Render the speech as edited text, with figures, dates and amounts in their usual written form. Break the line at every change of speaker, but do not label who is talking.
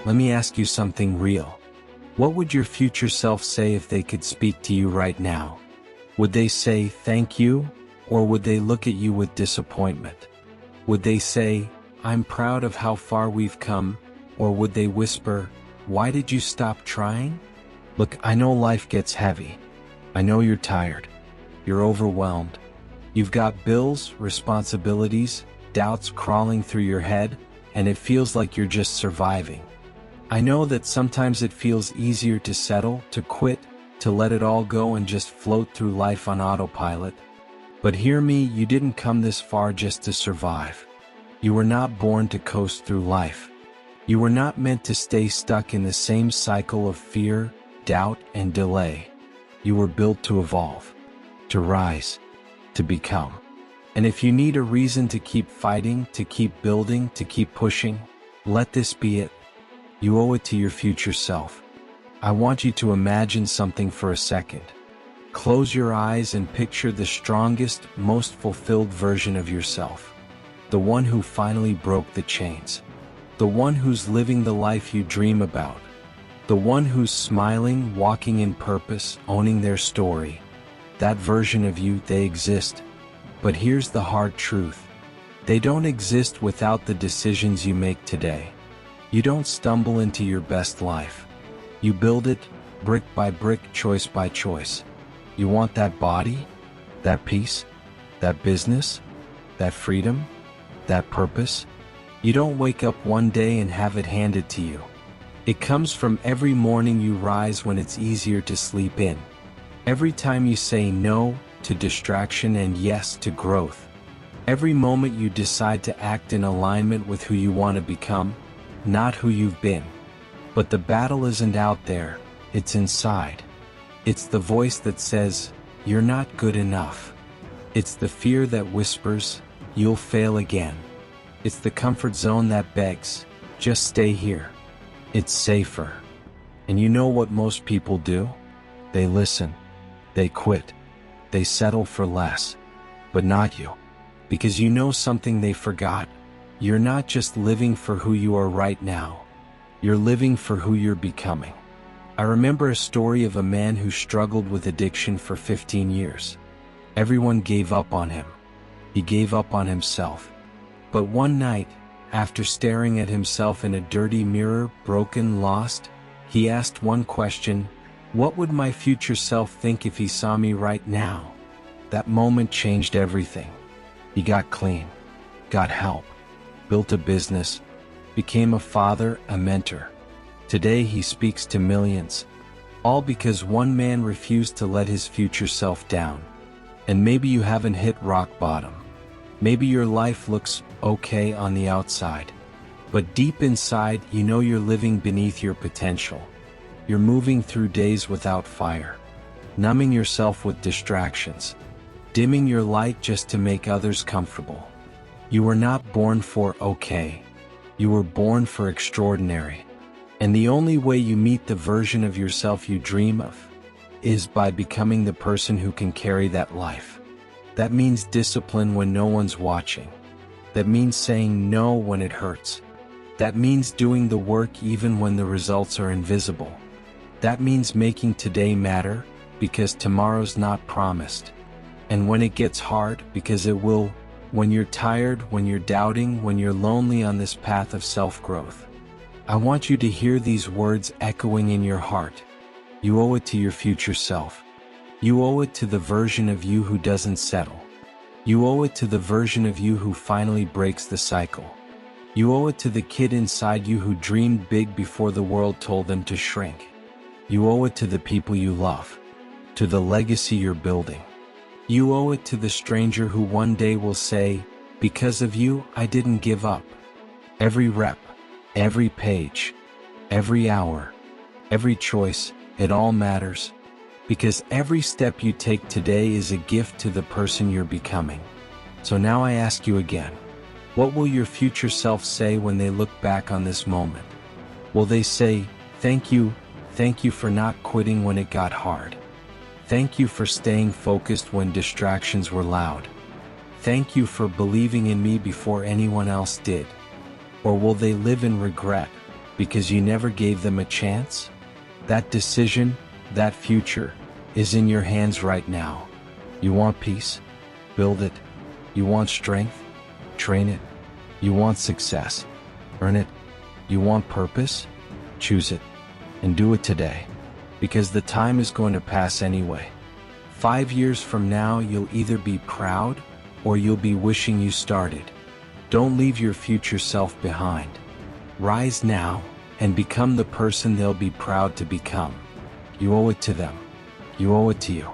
Let me ask you something real. What would your future self say if they could speak to you right now? Would they say thank you, or would they look at you with disappointment? Would they say, I'm proud of how far we've come, or would they whisper, why did you stop trying? Look, I know life gets heavy. I know you're tired. You're overwhelmed. You've got bills, responsibilities, doubts crawling through your head, and it feels like you're just surviving. I know that sometimes it feels easier to settle, to quit, to let it all go and just float through life on autopilot. But hear me, you didn't come this far just to survive. You were not born to coast through life. You were not meant to stay stuck in the same cycle of fear, doubt, and delay. You were built to evolve, to rise, to become. And if you need a reason to keep fighting, to keep building, to keep pushing, let this be it. You owe it to your future self. I want you to imagine something for a second. Close your eyes and picture the strongest, most fulfilled version of yourself. The one who finally broke the chains. The one who's living the life you dream about. The one who's smiling, walking in purpose, owning their story. That version of you, they exist. But here's the hard truth. They don't exist without the decisions you make today. You don't stumble into your best life. You build it, brick by brick, choice by choice. You want that body, that peace, that business, that freedom, that purpose? You don't wake up one day and have it handed to you. It comes from every morning you rise when it's easier to sleep in. Every time you say no to distraction and yes to growth. Every moment you decide to act in alignment with who you want to become, not who you've been. But the battle isn't out there, it's inside. It's the voice that says, you're not good enough. It's the fear that whispers, you'll fail again. It's the comfort zone that begs, just stay here. It's safer. And you know what most people do? They listen. They quit. They settle for less. But not you. Because you know something they forgot. You're not just living for who you are right now. You're living for who you're becoming. I remember a story of a man who struggled with addiction for 15 years. Everyone gave up on him. He gave up on himself. But one night, after staring at himself in a dirty mirror, broken, lost, he asked one question, what would my future self think if he saw me right now? That moment changed everything. He got clean, got help, built a business, became a father, a mentor. Today he speaks to millions, all because one man refused to let his future self down. And maybe you haven't hit rock bottom. Maybe your life looks okay on the outside, but deep inside you know you're living beneath your potential. You're moving through days without fire, numbing yourself with distractions, dimming your light just to make others comfortable. You were not born for okay. You were born for extraordinary. And the only way you meet the version of yourself you dream of is by becoming the person who can carry that life. That means discipline when no one's watching. That means saying no when it hurts. That means doing the work even when the results are invisible. That means making today matter, because tomorrow's not promised. And when it gets hard, because it will, when you're tired, when you're doubting, when you're lonely on this path of self-growth. I want you to hear these words echoing in your heart. You owe it to your future self. You owe it to the version of you who doesn't settle. You owe it to the version of you who finally breaks the cycle. You owe it to the kid inside you who dreamed big before the world told them to shrink. You owe it to the people you love, to the legacy you're building. You owe it to the stranger who one day will say, because of you, I didn't give up. Every rep, every page, every hour, every choice, it all matters. Because every step you take today is a gift to the person you're becoming. So now I ask you again, what will your future self say when they look back on this moment? Will they say, thank you for not quitting when it got hard. Thank you for staying focused when distractions were loud. Thank you for believing in me before anyone else did? Or will they live in regret because you never gave them a chance? That decision, that future, is in your hands right now. You want peace? Build it. You want strength? Train it. You want success? Earn it. You want purpose? Choose it. And do it today. Because the time is going to pass anyway. 5 years from now, you'll either be proud or you'll be wishing you started. Don't leave your future self behind. Rise now and become the person they'll be proud to become. You owe it to them. You owe it to you.